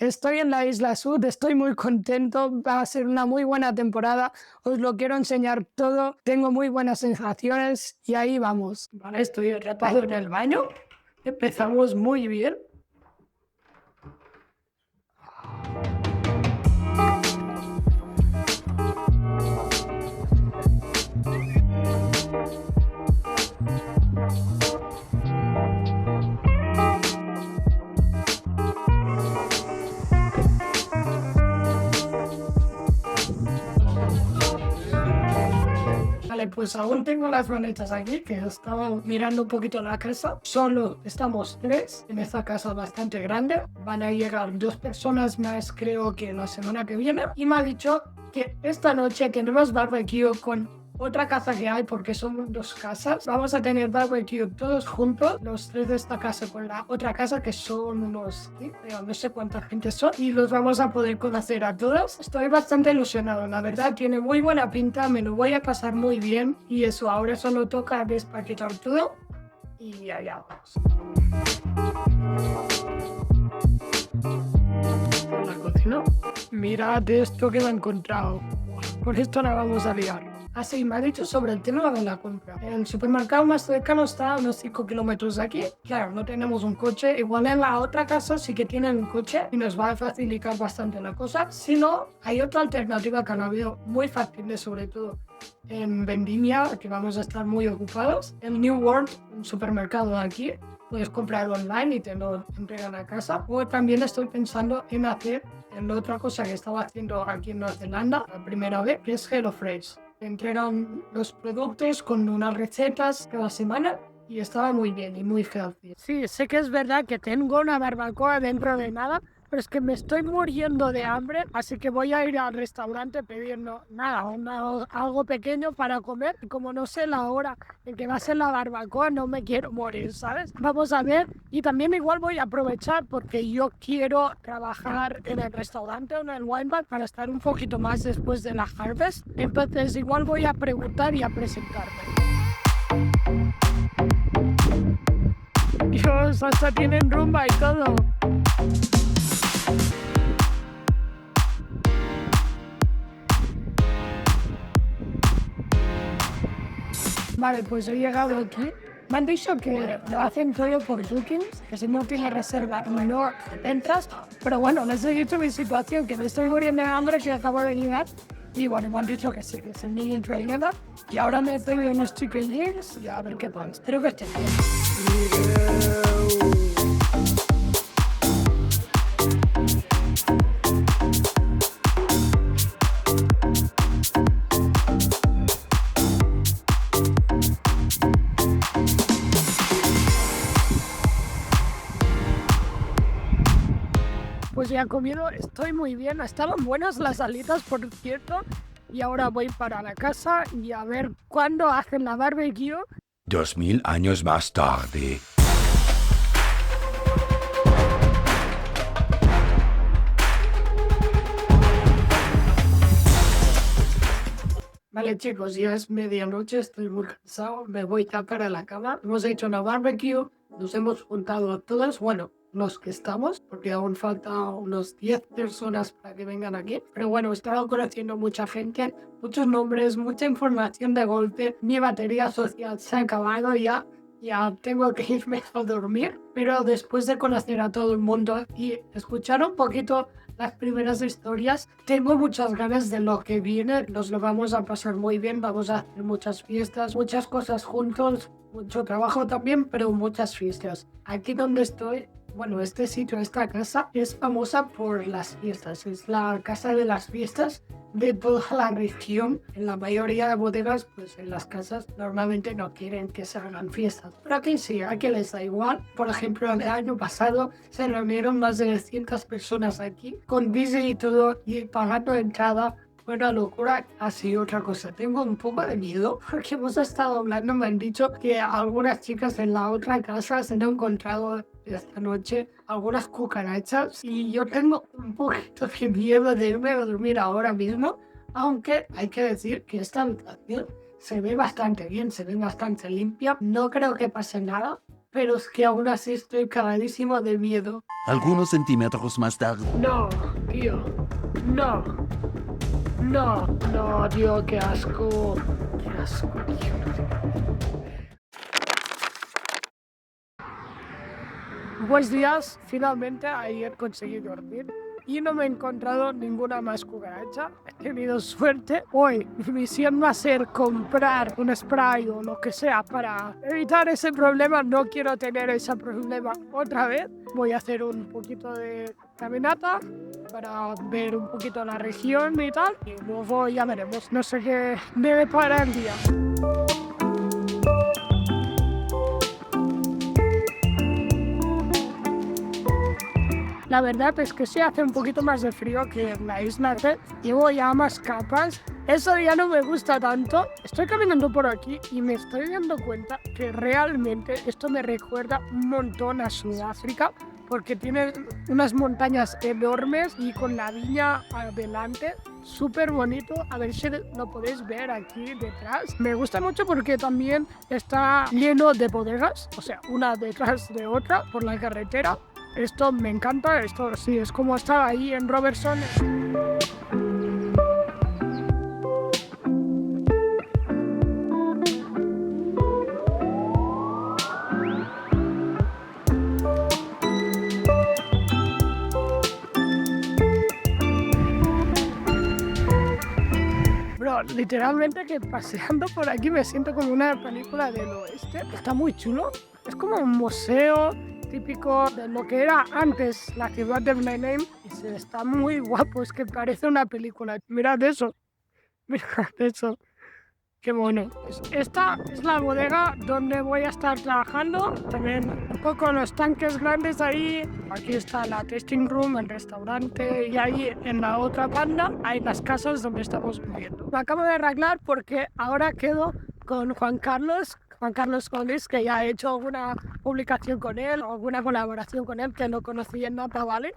Estoy en la Isla Sur, estoy muy contento, va a ser una muy buena temporada, os lo quiero enseñar todo, tengo muy buenas sensaciones y ahí vamos. Vale, estoy atrapado en el baño, empezamos muy bien. Vale, pues aún tengo las maletas aquí, que estaba mirando un poquito la casa. Solo estamos tres en esta casa bastante grande. Van a llegar 2 personas más, creo que la semana que viene. Y me ha dicho que esta noche tendremos barbecue con otra casa que hay, porque son 2 casas. Vamos a tener barbecue todos juntos, los tres de esta casa con la otra casa, que son unos, ¿sí? No sé cuánta gente son, y los vamos a poder conocer a todos. Estoy bastante ilusionado, la verdad, tiene muy buena pinta, me lo voy a pasar muy bien. Y eso, ahora solo toca despaquetar todo y allá vamos. En la cocina. Mirad esto que me he encontrado. Con esto la vamos a liar. Así me ha dicho sobre el tema de la compra. El supermercado más cercano está a unos 5 kilómetros de aquí. Claro, no tenemos un coche. Igual en la otra casa sí que tienen un coche y nos va a facilitar bastante la cosa. Si no, hay otra alternativa que la veo muy fácil, sobre todo en Vendimia, que vamos a estar muy ocupados. En New World, un supermercado de aquí, puedes comprarlo online y te lo entregan a casa. O también estoy pensando en hacer la otra cosa que estaba haciendo aquí en Nueva Zelanda la primera vez, que es HelloFresh. Te entregan los productos con unas recetas cada semana y estaba muy bien y muy healthy. Sí, sé que es verdad que tengo una barbacoa dentro de nada, pero es que me estoy muriendo de hambre, así que voy a ir al restaurante pidiendo nada, algo pequeño para comer. Y como no sé la hora en que va a ser la barbacoa, no me quiero morir, ¿sabes? Vamos a ver. Y también igual voy a aprovechar porque yo quiero trabajar en el restaurante o en el wine bar para estar un poquito más después de la harvest. Entonces igual voy a preguntar y a presentarme. Dios, hasta tienen rumba y todo. Vale, pues he llegado aquí. Me han dicho que lo hacen todo por bookings, que si no tienes reserva no entras. Pero bueno, les he dicho mi situación, que me estoy muriendo de hambre, que acabo de llegar. Y bueno, me han dicho que sí, que sin ningún problema. Y ahora me estoy en unos chicken wings y a ver qué tal. Espero que esté bien. Pues ya he comido, estoy muy bien. Estaban buenas las alitas, por cierto. Y ahora voy para la casa y a ver cuándo hacen la barbecue. 2000 años más tarde. Vale, chicos, ya es medianoche, estoy muy cansado, me voy a tapar a la cama. Hemos hecho una barbecue, nos hemos juntado a todos, bueno, los que estamos, porque aún falta unos 10 personas para que vengan aquí. Pero bueno, he estado conociendo mucha gente, muchos nombres, mucha información de golpe. Mi batería social se ha acabado ya. Ya tengo que irme a dormir, pero después de conocer a todo el mundo y escuchar un poquito las primeras historias, tengo muchas ganas de lo que viene. Nos lo vamos a pasar muy bien, vamos a hacer muchas fiestas, muchas cosas juntos, mucho trabajo también, pero muchas fiestas. Aquí donde estoy, bueno, este sitio, esta casa, es famosa por las fiestas. Es la casa de las fiestas de toda la región. En la mayoría de bodegas, pues en las casas normalmente no quieren que se hagan fiestas. Pero aquí sí, aquí les da igual. Por ejemplo, el año pasado se reunieron más de 200 personas aquí, con DJ y todo, y pagando entrada. Fue una locura. Así otra cosa, tengo un poco de miedo porque hemos estado hablando, me han dicho que algunas chicas en la otra casa se han encontrado esta noche algunas cucarachas y yo tengo un poquito de miedo de irme a dormir ahora mismo, aunque hay que decir que esta habitación se ve bastante bien, se ve bastante limpia, no creo que pase nada. pero es que aún así estoy cagadísimo de miedo. Algunos centímetros más tarde. No, tío. No. No, no, tío, qué asco. Qué asco, tío. Buenos días, finalmente ayer conseguí dormir y no me he encontrado ninguna más cucaracha. He tenido suerte. Hoy mi misión va a ser comprar un spray o lo que sea para evitar ese problema. No quiero tener ese problema otra vez. Voy a hacer un poquito de caminata para ver un poquito la región y tal. Y luego ya veremos. No sé qué me depara el día. La verdad es que sí hace un poquito más de frío que en la isla. Llevo ya más capas. Eso ya no me gusta tanto. Estoy caminando por aquí y me estoy dando cuenta que realmente esto me recuerda un montón a Sudáfrica, porque tiene unas montañas enormes y con la viña adelante. Súper bonito. A ver si lo podéis ver aquí detrás. Me gusta mucho porque también está lleno de bodegas, o sea, una detrás de otra por la carretera. Esto me encanta, esto sí, es como estar ahí en Robertson. Bro, literalmente que paseando por aquí me siento como una película del oeste. Está muy chulo, es como un museo típico de lo que era antes la ciudad de Blenheim y se está muy guapo, es que parece una película. Mirad eso, qué bueno. Esta es la bodega donde voy a estar trabajando, también un poco los tanques grandes ahí. Aquí está la tasting room, el restaurante y ahí en la otra banda hay las casas donde estamos viviendo. Me acabo de arreglar porque ahora quedo con Juan Carlos Collins, que ya he hecho alguna publicación con él, o alguna colaboración con él, que lo conocí en Napa Valley,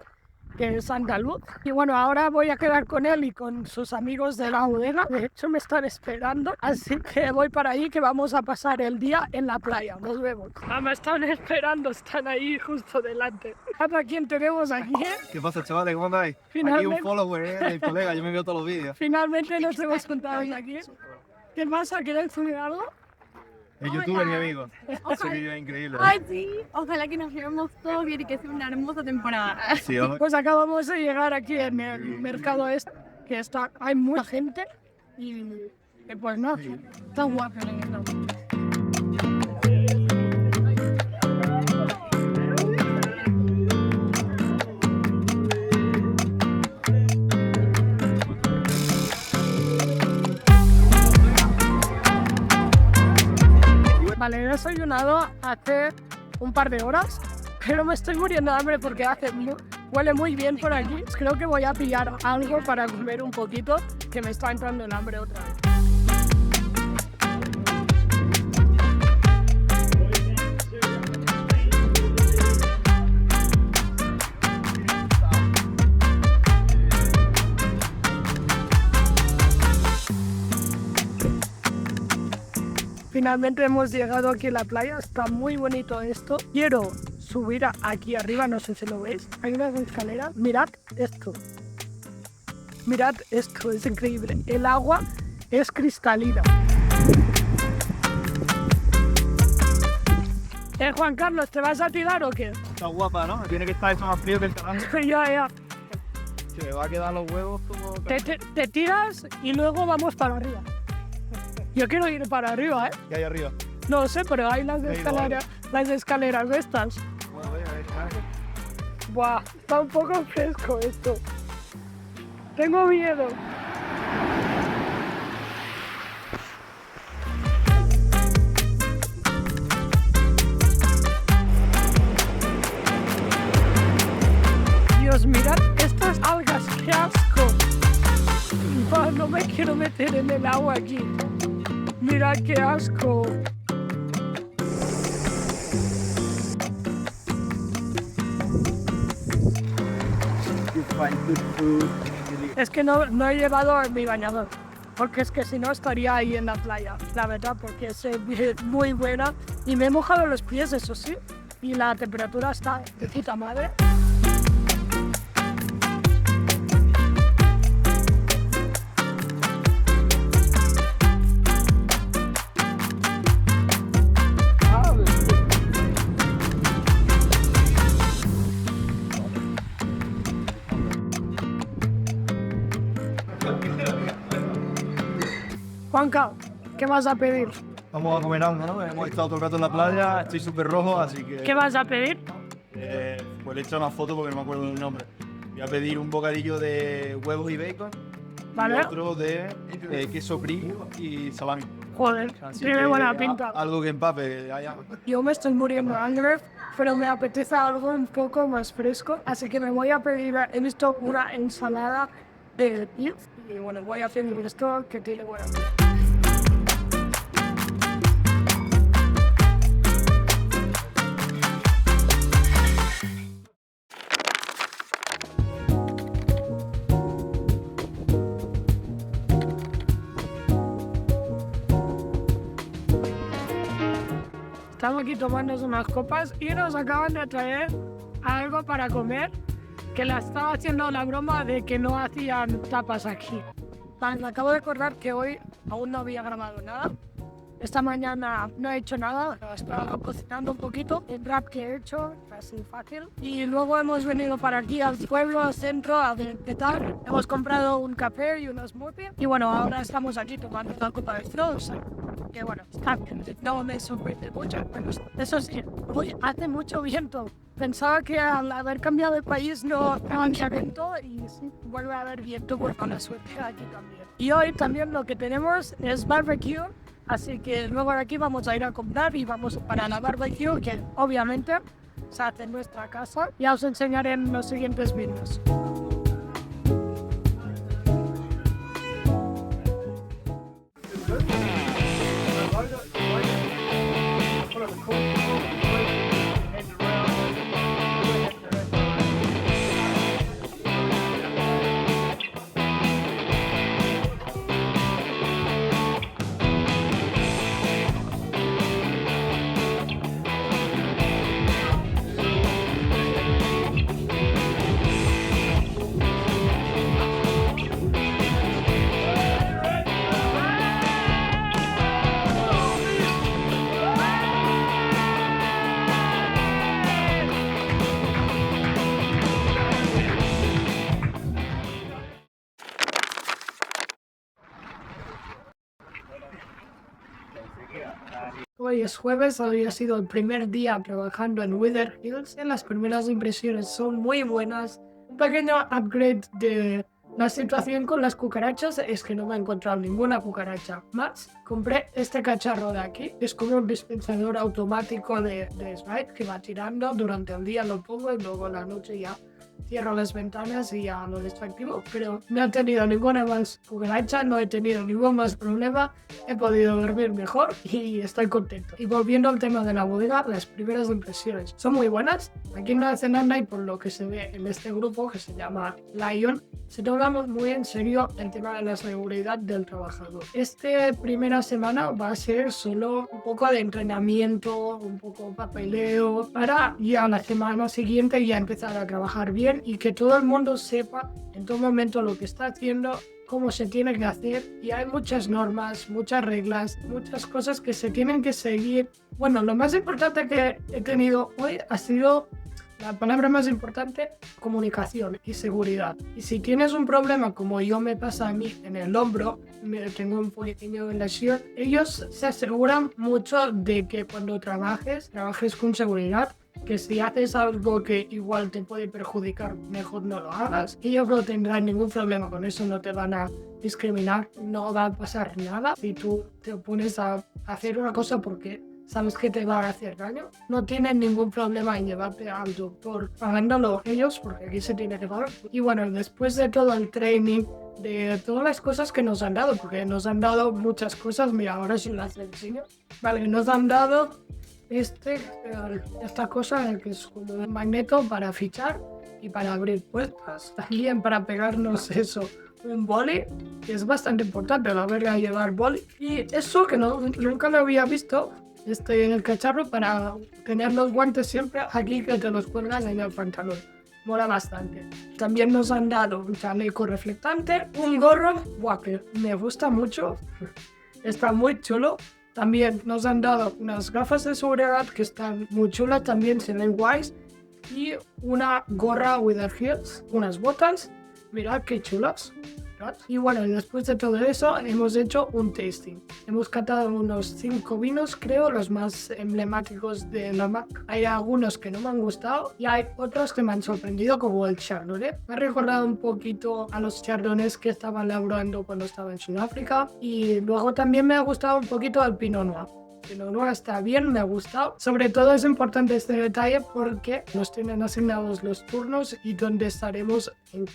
que es andaluz. Y bueno, ahora voy a quedar con él y con sus amigos de la bodega. De hecho, me están esperando, así que voy para ahí, que vamos a pasar el día en la playa. Nos vemos. Me están esperando, están ahí justo delante. ¿A quién tenemos aquí? ¿Qué pasa, chavales? ¿Cómo andáis? Finalmente, aquí un follower del colega, yo me veo todos los vídeos. Finalmente nos hemos juntado aquí. ¿Qué pasa? ¿Queréis subir algo? El youtuber, mi amigo. Ese vídeo es increíble. Ay, sí. Ojalá que nos llevemos todos bien y que sea una hermosa temporada. Sí, ojo. Pues acabamos de llegar aquí en el mercado este, que hay mucha gente y pues no, está guapo. Vale, he desayunado hace un par de horas, pero me estoy muriendo de hambre porque huele muy bien por aquí. Creo que voy a pillar algo para comer un poquito, que me está entrando el hambre otra vez. Finalmente hemos llegado aquí a la playa, está muy bonito esto. Quiero subir aquí arriba, no sé si lo veis. Hay unas escaleras, mirad esto. Mirad esto, es increíble. El agua es cristalina. Juan Carlos, ¿te vas a tirar o qué? Está guapa, ¿no? Tiene que estar eso más frío que el tarango. Ya. Se me va a quedar los huevos como... Te tiras y luego vamos para arriba. Yo quiero ir para arriba, ¿eh? ¿Qué hay arriba? No sé, pero hay las escaleras de estas. Bueno, voy a ver, Buah, está un poco fresco esto. Tengo miedo. Dios, mirad estas algas, qué asco. Buah, no me quiero meter en el agua aquí. Mira qué asco. Es que no he llevado mi bañador. porque es que si no estaría ahí en la playa, la verdad, porque es muy buena y me he mojado los pies, eso sí, y la temperatura está de puta madre. Juanca, ¿qué vas a pedir? Vamos a comer algo, ¿no? Hemos estado todo el rato en la playa, estoy súper rojo, así que... ¿Qué vas a pedir? Pues le he echado una foto porque no me acuerdo del nombre. Voy a pedir un bocadillo de huevos y bacon. Vale. Y otro de queso brie y salami. Joder, Así tiene que buena pinta. Algo que empape, allá. Yo me estoy muriendo de hambre, pero me apetece algo un poco más fresco, así que me voy a pedir, he visto una ensalada de pizza y bueno, voy a pedir esto que tiene buena pinta. Estamos aquí tomando unas copas y nos acaban de traer algo para comer, que la estaba haciendo la broma de que no hacían tapas aquí. Me acabo de acordar que hoy aún no había grabado nada. Esta mañana no he hecho nada, estaba cocinando un poquito. El rap que he hecho, así fácil. Y luego hemos venido para aquí al pueblo, al centro, a ver qué tal. Hemos comprado un café y unos smoothie. Y bueno, ahora estamos aquí tomando una copa de frozen. Que bueno, está bien, no me sorprende mucho, pero eso sí, hoy hace mucho viento. Pensaba que al haber cambiado de país no había viento y sí, vuelve a haber viento por la suerte aquí también. Y hoy también lo que tenemos es barbecue, así que luego de aquí vamos a ir a comprar y vamos para la barbecue, que obviamente se hace en nuestra casa. Ya os enseñaré en los siguientes vídeos. Hoy es jueves, hoy ha sido el primer día trabajando en Wither Hills. Las primeras impresiones son muy buenas. Un pequeño upgrade de la situación con las cucarachas es que no me he encontrado ninguna cucaracha más. Compré este cacharro de aquí, es como un dispensador automático de slide que va tirando. Durante el día lo pongo y luego en la noche ya cierro las ventanas y ya lo desactivo, pero no he tenido ninguna más cucaracha, no he tenido ningún más problema, he podido dormir mejor y estoy contento. Y volviendo al tema de la bodega, las primeras impresiones son muy buenas. Aquí en Nueva Zelanda, y por lo que se ve en este grupo que se llama Lion, se tomamos muy en serio el tema de la seguridad del trabajador. Esta primera semana va a ser solo un poco de entrenamiento, un poco de papeleo, para ya la semana siguiente ya empezar a trabajar bien y que todo el mundo sepa en todo momento lo que está haciendo, cómo se tiene que hacer. Y hay muchas normas, muchas reglas, muchas cosas que se tienen que seguir. Bueno, lo más importante que he tenido hoy ha sido la palabra más importante: comunicación y seguridad. Y si tienes un problema como yo me pasa a mí en el hombro, tengo un poquitino de lesión, ellos se aseguran mucho de que cuando trabajes con seguridad, que si haces algo que igual te puede perjudicar, mejor no lo hagas. Ellos no tendrán ningún problema con eso, no te van a discriminar, no va a pasar nada si tú te pones a hacer una cosa porque sabes que te va a hacer daño. No tienen ningún problema en llevarte al doctor pagándolo ellos, porque aquí se tiene que pagar. Y bueno, después de todo el training, de todas las cosas que nos han dado, porque nos han dado muchas cosas, mira, ahora sí las enseño. Vale, nos han dado esta cosa que es como un magneto para fichar, y para abrir puertas. También para pegarnos eso, un boli, que es bastante importante la verga llevar boli. Y eso que nunca lo había visto, en el cacharro para tener los guantes siempre aquí que te los cuelgas en el pantalón. Mola bastante. También nos han dado un chaleco reflectante, un gorro, guau, que me gusta mucho. Está muy chulo. También nos han dado unas gafas de seguridad que están muy chulas, también se ven guays. Y una gorra Wither Heels, unas botas. Mirad qué chulas. Y bueno, después de todo eso hemos hecho un tasting. Hemos catado unos 5 vinos, creo, los más emblemáticos de la marca. Hay algunos que no me han gustado y hay otros que me han sorprendido, como el Chardonnay. Me ha recordado un poquito a los Chardonnays que estaba elaborando cuando estaba en Sudáfrica. Y luego también me ha gustado un poquito el Pinot Noir. Pero no está bien, me ha gustado. Sobre todo es importante este detalle porque nos tienen asignados los turnos y dónde estaremos en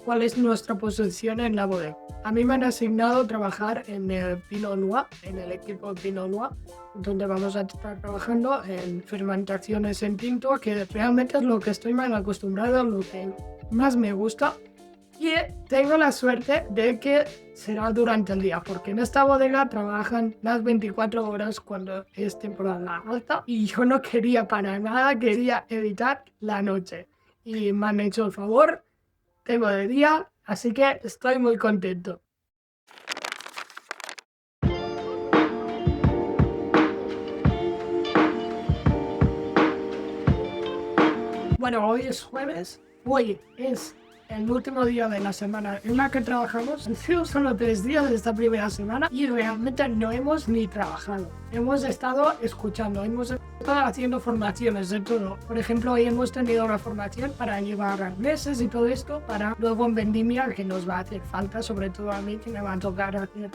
cuál es nuestra posición en la bodega. A mí me han asignado trabajar en el Pinot Noir, en el equipo de Pinot Noir, donde vamos a estar trabajando en fermentaciones en tinto, que realmente es lo que estoy más acostumbrado, lo que más me gusta. Y tengo la suerte de que será durante el día, porque en esta bodega trabajan las 24 horas cuando es temporada alta y yo no quería para nada, quería evitar la noche. Y me han hecho el favor, tengo de día, así que estoy muy contento. Bueno, hoy es jueves, hoy es el último día de la semana en la que trabajamos. Han sido solo 3 días de esta primera semana y realmente no hemos ni trabajado. Hemos estado escuchando, hemos estado haciendo formaciones de todo. Por ejemplo, hoy hemos tenido una formación para llevar arneses y todo esto para luego en vendimia, que nos va a hacer falta, sobre todo a mí, que me va a tocar hacer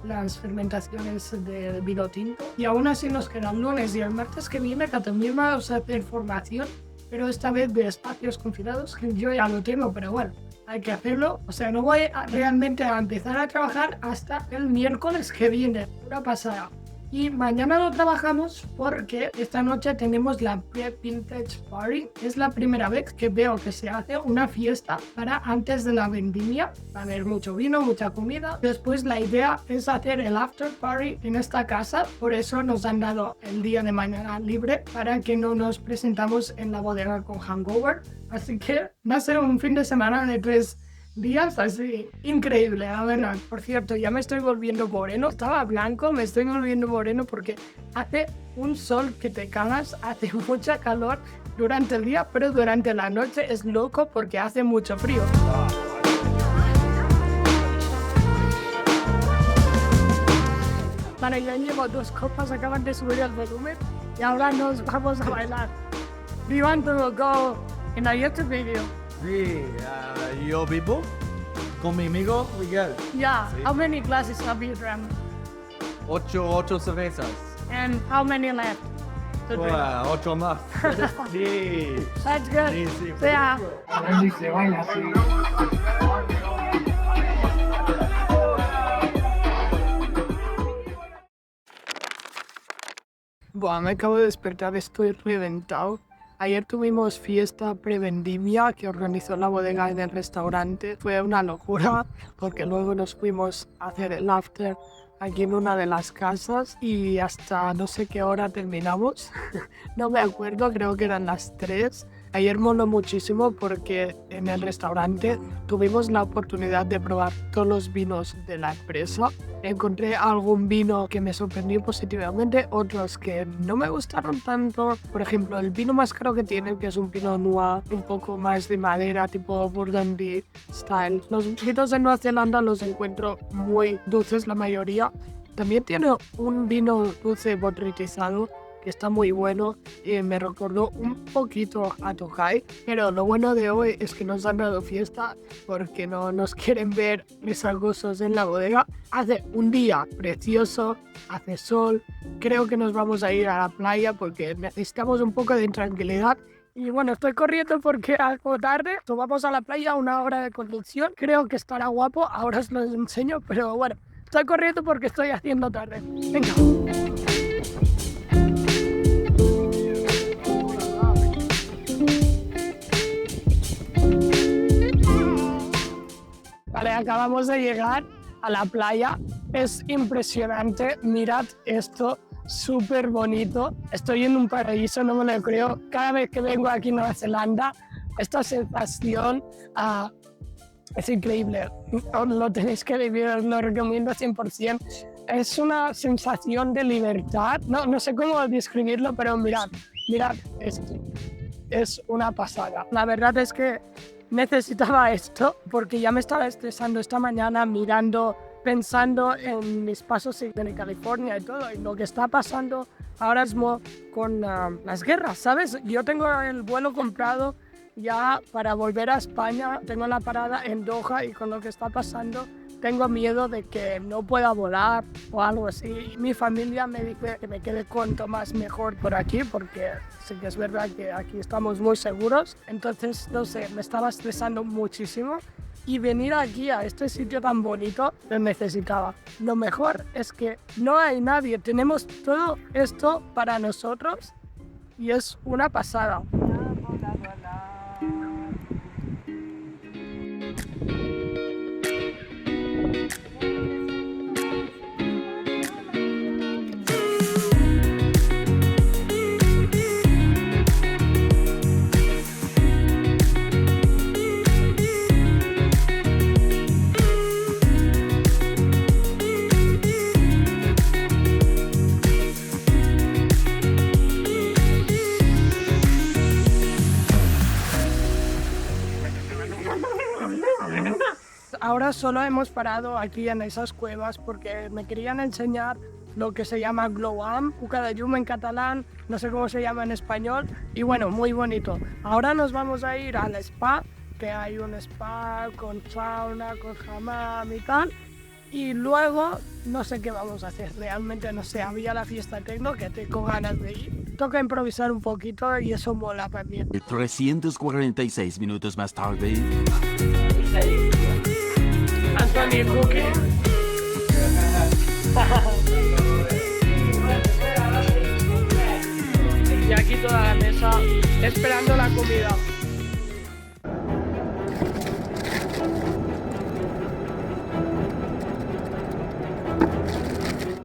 las fermentaciones de vino tinto. Y aún así nos quedan el lunes y el martes que viene que también vamos a hacer formación, pero esta vez de espacios confinados, que yo ya lo tengo, pero bueno, hay que hacerlo. O sea, no voy realmente a empezar a trabajar hasta el miércoles que viene, una pasada. Y mañana lo trabajamos porque esta noche tenemos la Pre-Vintage Party. Es la primera vez que veo que se hace una fiesta para antes de la vendimia. Va a haber mucho vino, mucha comida. Después la idea es hacer el After Party en esta casa. Por eso nos han dado el día de mañana libre para que no nos presentamos en la bodega con hangover. Así que va a ser un fin de semana de 3 días así, increíble, la verdad. Por cierto, ya me estoy volviendo moreno. Estaba blanco, me estoy volviendo moreno porque hace un sol que te cagas, hace mucha calor durante el día, pero durante la noche es loco porque hace mucho frío. Vale, ya llevo 2 copas, acaban de subir el volumen y ahora nos vamos a bailar. Do you want to go in a YouTube video? Sí, yo vivo con mi amigo Miguel. Yeah, Sí. how many glasses have you drank? 8 cervezas. And how many left to drink? 8 más. Sí. That's good. Sí, sí. Yeah. Buah, me acabo de despertar, estoy reventado. Ayer tuvimos fiesta prevendimia que organizó la bodega en el restaurante. Fue una locura porque luego nos fuimos a hacer el after aquí en una de las casas y hasta no sé qué hora terminamos. No me acuerdo, creo que eran las 3. Ayer moló muchísimo porque en el restaurante tuvimos la oportunidad de probar todos los vinos de la empresa. Encontré algún vino que me sorprendió positivamente, otros que no me gustaron tanto. Por ejemplo, el vino más caro que tiene, que es un Pinot Noir, un poco más de madera, tipo Burgundy style. Los vinos de Nueva Zelanda los encuentro muy dulces, la mayoría. También tiene un vino dulce botrytizado, que está muy bueno y me recordó un poquito a Tokai, pero lo bueno de hoy es que nos han dado fiesta porque no nos quieren ver resagosos en la bodega. Hace un día precioso, hace sol, creo que nos vamos a ir a la playa porque necesitamos un poco de tranquilidad. Y bueno, estoy corriendo porque algo tarde, vamos a la playa, 1 hora de conducción, creo que estará guapo, ahora os lo enseño, pero bueno, estoy corriendo porque estoy haciendo tarde. Venga. Vale, acabamos de llegar a la playa. Es impresionante. Mirad esto, súper bonito. Estoy en un paraíso, no me lo creo. Cada vez que vengo aquí a Nueva Zelanda, esta sensación es increíble. Lo tenéis que vivir, lo recomiendo 100%. Es una sensación de libertad. No sé cómo describirlo, pero mirad esto. Es una pasada. La verdad es que necesitaba esto porque ya me estaba estresando esta mañana pensando en mis pasos en California y todo, y lo que está pasando ahora mismo con las guerras, ¿sabes? Yo tengo el vuelo comprado ya para volver a España, tengo la parada en Doha y con lo que está pasando tengo miedo de que no pueda volar o algo así. Mi familia me dice que me quede cuanto más mejor por aquí porque sí que es verdad que aquí estamos muy seguros. Entonces, no sé, me estaba estresando muchísimo y venir aquí a este sitio tan bonito lo necesitaba. Lo mejor es que no hay nadie, tenemos todo esto para nosotros y es una pasada. Ahora solo hemos parado aquí en esas cuevas porque me querían enseñar lo que se llama Gloam, Cuca de Llum en catalán, no sé cómo se llama en español, y bueno, muy bonito. Ahora nos vamos a ir al spa, que hay un spa con sauna, con hammam y tal, y luego no sé qué vamos a hacer, realmente no sé, había la fiesta tecno que tengo ganas de ir. Toca improvisar un poquito y eso mola también. 346 minutos más tarde. Anthony Cookie. Y aquí toda la mesa esperando la comida.